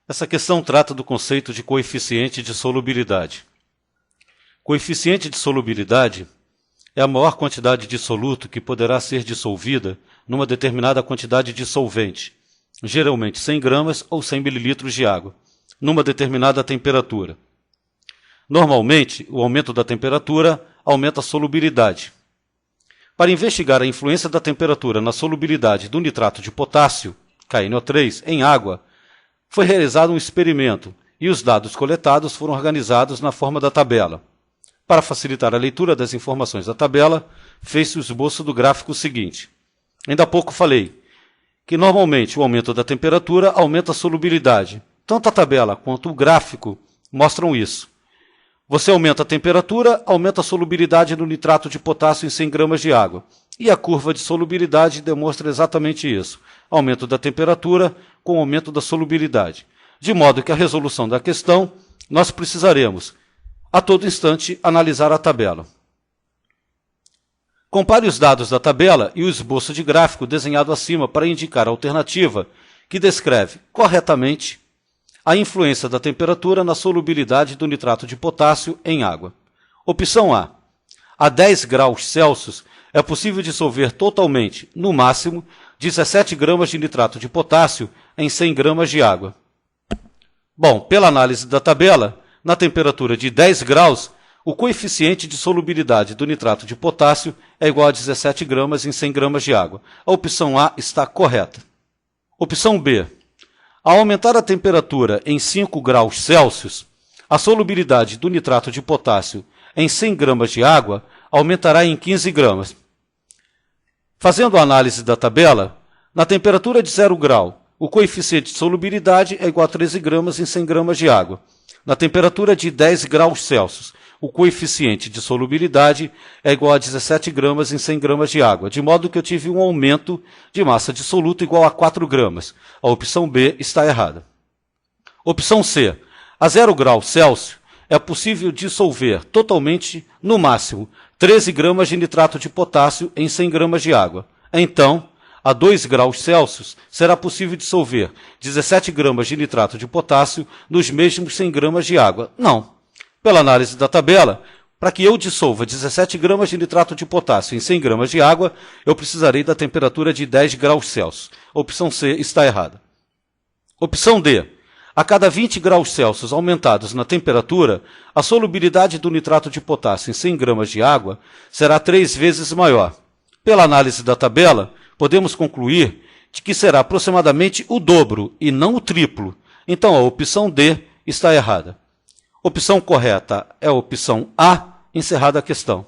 Essa questão trata do conceito de coeficiente de solubilidade. Coeficiente de solubilidade é a maior quantidade de soluto que poderá ser dissolvida numa determinada quantidade de solvente, geralmente 100 gramas ou 100 mililitros de água, numa determinada temperatura. Normalmente, o aumento da temperatura aumenta a solubilidade. Para investigar a influência da temperatura na solubilidade do nitrato de potássio, KNO3, em água, foi realizado um experimento e os dados coletados foram organizados na forma da tabela. Para facilitar a leitura das informações da tabela, fez-se o esboço do gráfico seguinte. Ainda há pouco falei que normalmente o aumento da temperatura aumenta a solubilidade. Tanto a tabela quanto o gráfico mostram isso. Você aumenta a temperatura, aumenta a solubilidade do nitrato de potássio em 100 gramas de água. E a curva de solubilidade demonstra exatamente isso. Aumento da temperatura com aumento da solubilidade. De modo que a resolução da questão, nós precisaremos, a todo instante, analisar a tabela. Compare os dados da tabela e o esboço de gráfico desenhado acima para indicar a alternativa que descreve corretamente a influência da temperatura na solubilidade do nitrato de potássio em água. Opção A. A 10 graus Celsius é possível dissolver totalmente, no máximo, 17 gramas de nitrato de potássio em 100 gramas de água. Bom, pela análise da tabela, na temperatura de 10 graus, o coeficiente de solubilidade do nitrato de potássio é igual a 17 gramas em 100 gramas de água. A opção A está correta. Opção B. Ao aumentar a temperatura em 5 graus Celsius, a solubilidade do nitrato de potássio em 100 gramas de água aumentará em 15 gramas. Fazendo a análise da tabela, na temperatura de 0 grau, o coeficiente de solubilidade é igual a 13 gramas em 100 gramas de água. Na temperatura de 10 graus Celsius, o coeficiente de solubilidade é igual a 17 gramas em 100 gramas de água, de modo que eu tive um aumento de massa de soluto igual a 4 gramas. A opção B está errada. Opção C. A 0 graus Celsius é possível dissolver totalmente, no máximo, 13 gramas de nitrato de potássio em 100 gramas de água. Então, a 2 graus Celsius será possível dissolver 17 gramas de nitrato de potássio nos mesmos 100 gramas de água. Não. Pela análise da tabela, para que eu dissolva 17 gramas de nitrato de potássio em 100 gramas de água, eu precisarei da temperatura de 10 graus Celsius. A opção C está errada. Opção D. A cada 20 graus Celsius aumentados na temperatura, a solubilidade do nitrato de potássio em 100 gramas de água será 3 vezes maior. Pela análise da tabela, podemos concluir de que será aproximadamente o dobro e não o triplo. Então a opção D está errada. Opção correta é a opção A, encerrada a questão.